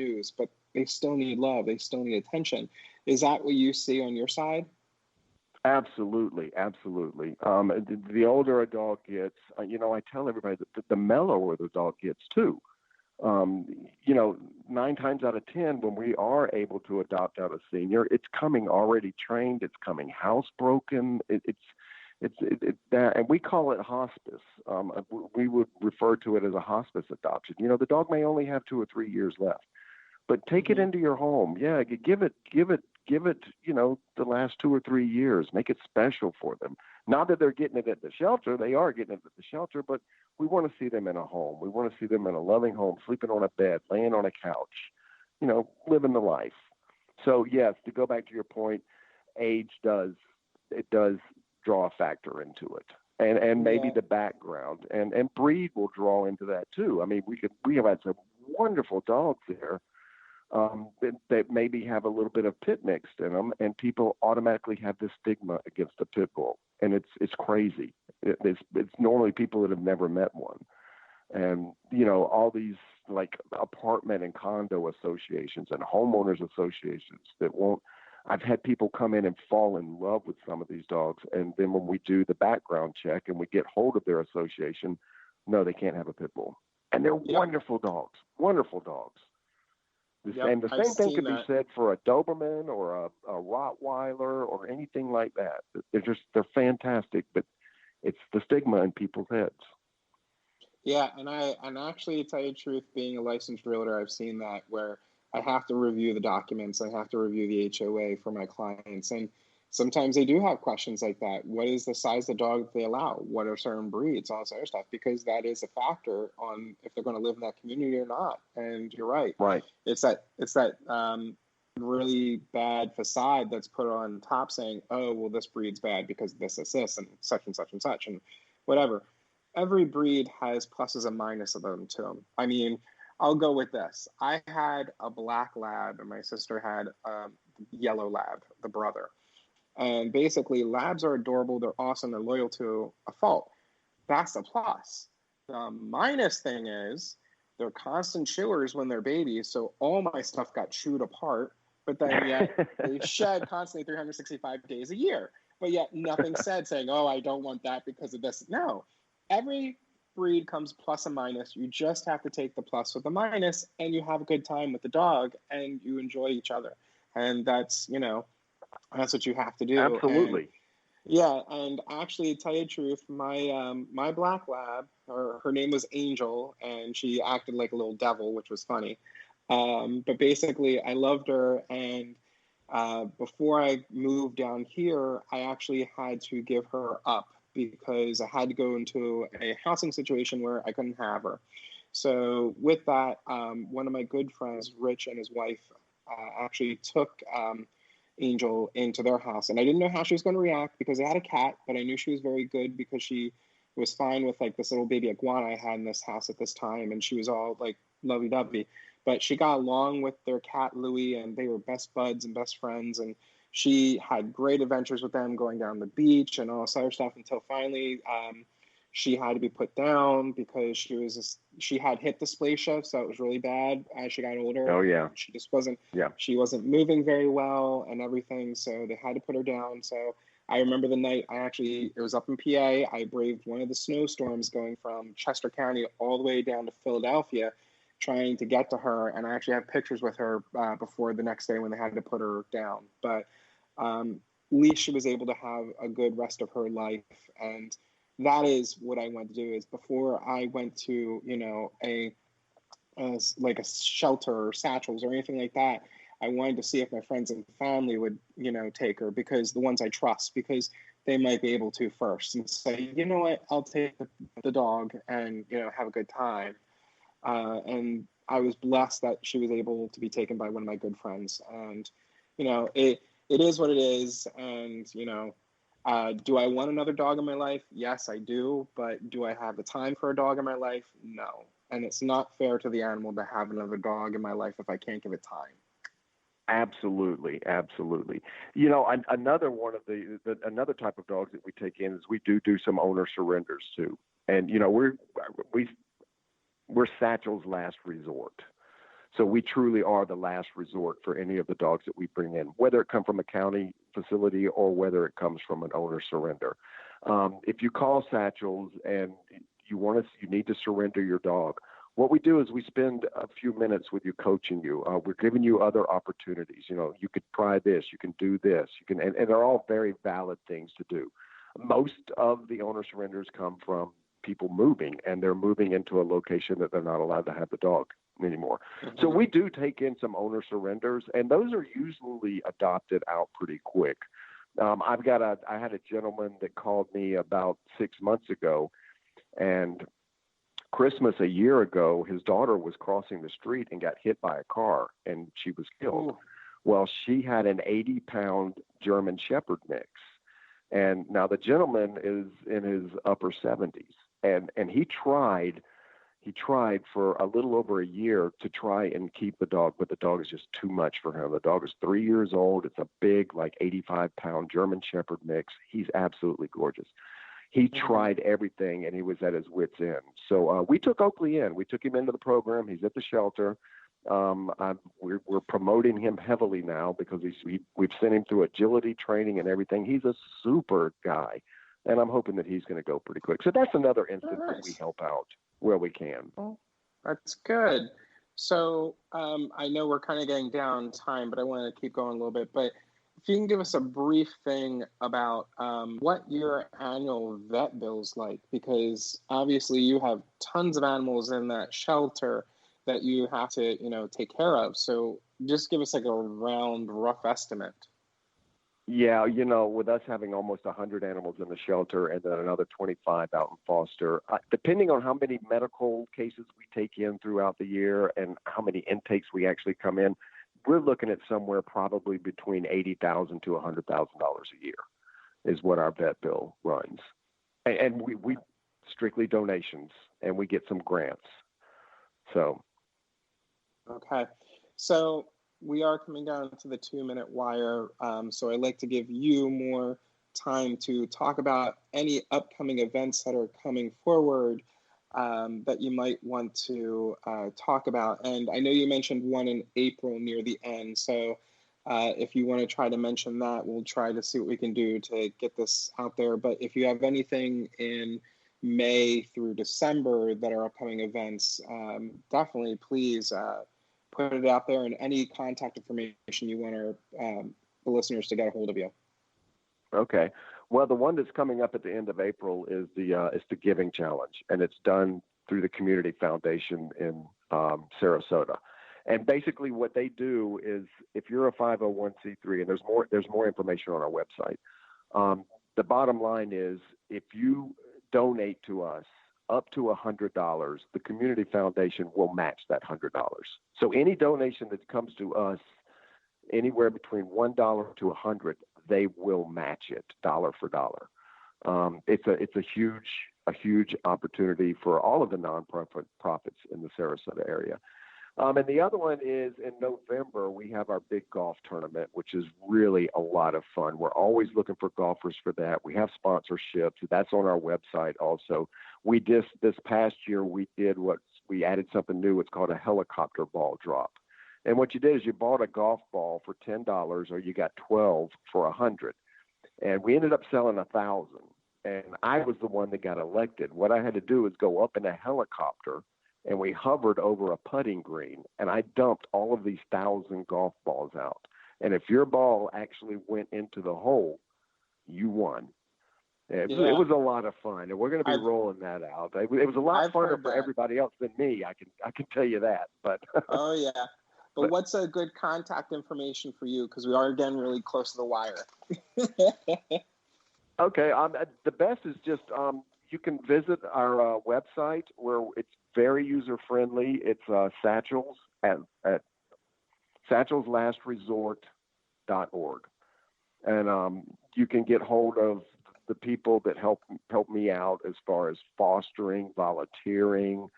news, but they still need love. They still need attention. Is that what you see on your side? Absolutely, absolutely. The older a dog gets, I tell everybody that the mellower the dog gets too. Um, 9 times out of 10, when we are able to adopt out a senior, it's coming already trained. It's coming housebroken. It's that, and we call it hospice. We would refer to it as a hospice adoption. The dog may only have 2 or 3 years left, but take it Mm-hmm. into your home. Yeah, give it. The last 2 or 3 years. Make it special for them. Not that they're getting it at the shelter; they are getting it at the shelter. But we want to see them in a home. We want to see them in a loving home, sleeping on a bed, laying on a couch. Living the life. So yes, to go back to your point, age does draw a factor into it. And maybe Yeah. the background and breed will draw into that too. I mean, we have had some wonderful dogs there that maybe have a little bit of pit mixed in them, and people automatically have this stigma against the pit bull, and it's crazy. It's normally people that have never met one, and all these like apartment and condo associations and homeowners associations that won't. I've had people come in and fall in love with some of these dogs, and then when we do the background check and we get hold of their association, no, they can't have a pit bull, and they're Yep. wonderful dogs. Yep. And the I've same thing seen can be that. said for a Doberman or a Rottweiler or anything like that. They're fantastic, but it's the stigma in people's heads. Yeah, and actually, to tell you the truth, being a licensed realtor, I've seen that where I have to review the documents, I have to review the HOA for my clients, and sometimes they do have questions like that. What is the size of the dog that they allow? What are certain breeds? All this other stuff, because that is a factor on if they're going to live in that community or not. And you're right, Right. it's that really bad facade that's put on top saying, oh, well, this breed's bad because this, and such and such and such, and whatever. Every breed has pluses and minuses of them to them. I mean, I'll go with this. I had a black lab, and my sister had a yellow lab, the brother. And basically, labs are adorable. They're awesome. They're loyal to a fault. That's a plus. The minus thing is they're constant chewers when they're babies. So all my stuff got chewed apart, but then yet they shed constantly 365 days a year. But yet nothing said saying, oh, I don't want that because of this. No, every breed comes plus and minus. You just have to take the plus with the minus, and you have a good time with the dog, and you enjoy each other. And that's what you have to do. And Absolutely. yeah, and actually, to tell you the truth, my black lab, her name was Angel, and she acted like a little devil, which was funny. But basically, I loved her, and before I moved down here, I actually had to give her up because I had to go into a housing situation where I couldn't have her. So with that, one of my good friends, Rich, and his wife actually took Angel into their house. And I didn't know how she was going to react because they had a cat, but I knew she was very good because she was fine with like this little baby iguana I had in this house at this time. And she was all like lovey-dovey. But she got along with their cat, Louie, and they were best buds and best friends. And she had great adventures with them going down the beach and all this other stuff until finally she had to be put down because she had hip dysplasia, so it was really bad as she got older. Oh yeah. She just wasn't Yeah. she wasn't moving very well and everything, so they had to put her down. So I remember the night it was up in PA. I braved one of the snowstorms going from Chester County all the way down to Philadelphia, trying to get to her. And I actually have pictures with her before the next day when they had to put her down. But at least she was able to have a good rest of her life. And that is what I want to do is before I went to, like a shelter or satchels or anything like that, I wanted to see if my friends and family would, take her, because the ones I trust, because they might be able to first and say, you know what, I'll take the dog and, have a good time. And I was blessed that she was able to be taken by one of my good friends. And, it is what it is. And, do I want another dog in my life? Yes, I do. But do I have the time for a dog in my life? No. And it's not fair to the animal to have another dog in my life if I can't give it time. Absolutely, absolutely. Another one of another type of dogs that we take in is we do some owner surrenders too, and we're Satchel's last resort. So we truly are the last resort for any of the dogs that we bring in, whether it come from a county facility or whether it comes from an owner surrender. If you call Satchel's and you need to surrender your dog, what we do is we spend a few minutes with you, coaching you. We're giving you other opportunities. You could try this, you can do this, and they're all very valid things to do. Most of the owner surrenders come from people moving, and they're moving into a location that they're not allowed to have the dog anymore. Mm-hmm. So we do take in some owner surrenders, and those are usually adopted out pretty quick. I had a gentleman that called me about 6 months ago, and Christmas a year ago, his daughter was crossing the street and got hit by a car, and she was killed. Ooh. Well, she had an 80-pound German Shepherd mix. And now the gentleman is in his upper 70s, and he tried for a little over a year to try and keep the dog, but the dog is just too much for him. The dog is 3 years old. It's a big, like 85-pound German Shepherd mix. He's absolutely gorgeous. He tried everything, and he was at his wit's end. So we took Oakley in. We took him into the program. He's at the shelter. We're promoting him heavily now because we've sent him through agility training and everything. He's a super guy, and I'm hoping that he's going to go pretty quick. So that's another instance that we help out where we can. Oh, that's good. So I know we're kind of getting down time, but I want to keep going a little bit. But if you can give us a brief thing about what your annual vet bill's like, because obviously you have tons of animals in that shelter that you have to, take care of. So just give us like a rough estimate. Yeah, with us having almost 100 animals in the shelter and then another 25 out in foster, depending on how many medical cases we take in throughout the year and how many intakes we actually come in, we're looking at somewhere probably between $80,000 to $100,000 a year is what our vet bill runs. And we strictly donations, and we get some grants. So. Okay. So we are coming down to the 2-minute wire. So I'd like to give you more time to talk about any upcoming events that are coming forward that you might want to talk about. And I know you mentioned one in April near the end. So if you want to try to mention that, we'll try to see what we can do to get this out there. But if you have anything in May through December that are upcoming events, definitely please put it out there, and any contact information you want the listeners to get a hold of you. Okay. Well, the one that's coming up at the end of April is the Giving Challenge, and it's done through the Community Foundation in Sarasota. And basically, what they do is, if you're a 501c3, and there's more information on our website. The bottom line is, if you donate to us up to $100, the Community Foundation will match that $100. So any donation that comes to us, anywhere between $1 to $100, they will match it dollar for dollar. It's a huge opportunity for all of the nonprofits in the Sarasota area. And the other one is in November, we have our big golf tournament, which is really a lot of fun. We're always looking for golfers for that. We have sponsorships. That's on our website also. This past year, we added something new. It's called a helicopter ball drop. And what you did is you bought a golf ball for $10, or you got 12 for $100. And we ended up selling 1,000. And I was the one that got elected. What I had to do is go up in a helicopter, and we hovered over a putting green, and I dumped all of these 1,000 golf balls out. And if your ball actually went into the hole, you won. It was a lot of fun, and we're going to be rolling that out. It was a lot funner for everybody else than me. I can tell you that. But oh yeah. But what's a good contact information for you? Because we are getting really close to the wire. Okay. The best is just you can visit our website, where it's very user-friendly. It's Satchel's at satchelslastresort.org. And you can get hold of the people that help me out as far as fostering, volunteering,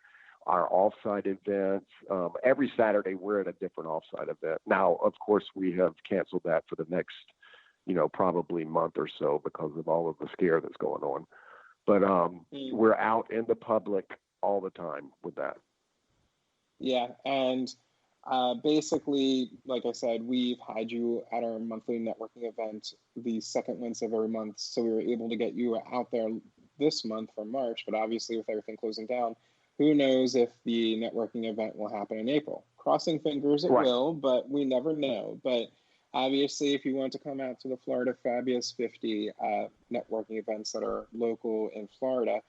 our offsite events. Every Saturday we're at a different offsite event. Now, of course, we have canceled that for the next, probably month or so because of all of the scare that's going on. But we're out in the public all the time with that. Yeah, and Basically, like I said, we've had you at our monthly networking event the second Wednesday of every month. So we were able to get you out there this month for March, but obviously with everything closing down, who knows if the networking event will happen in April. Crossing fingers it Right. will, but we never know. But obviously, if you want to come out to the Florida Fabulous 50 networking events that are local in Florida,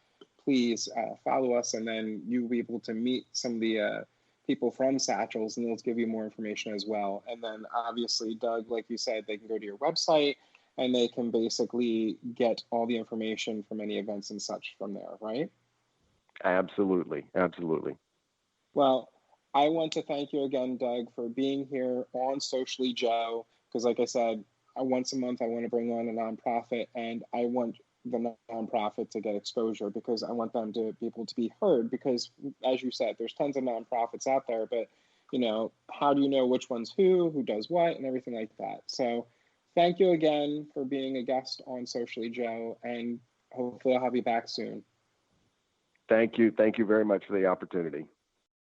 please follow us, and then you'll be able to meet some of the people from Satchels, and they'll give you more information as well. And then obviously, Doug, like you said, they can go to your website and they can basically get all the information from any events and such from there, right? Absolutely. Absolutely. Well, I want to thank you again, Doug, for being here on Socially Joe, because like I said, once a month I want to bring on a nonprofit, and I want the nonprofit to get exposure because I want them to be able to be heard. Because, as you said, there's tons of nonprofits out there, but how do you know which one's who does what, and everything like that? So, thank you again for being a guest on Socially Joe, and hopefully I'll have you back soon. Thank you. Thank you very much for the opportunity.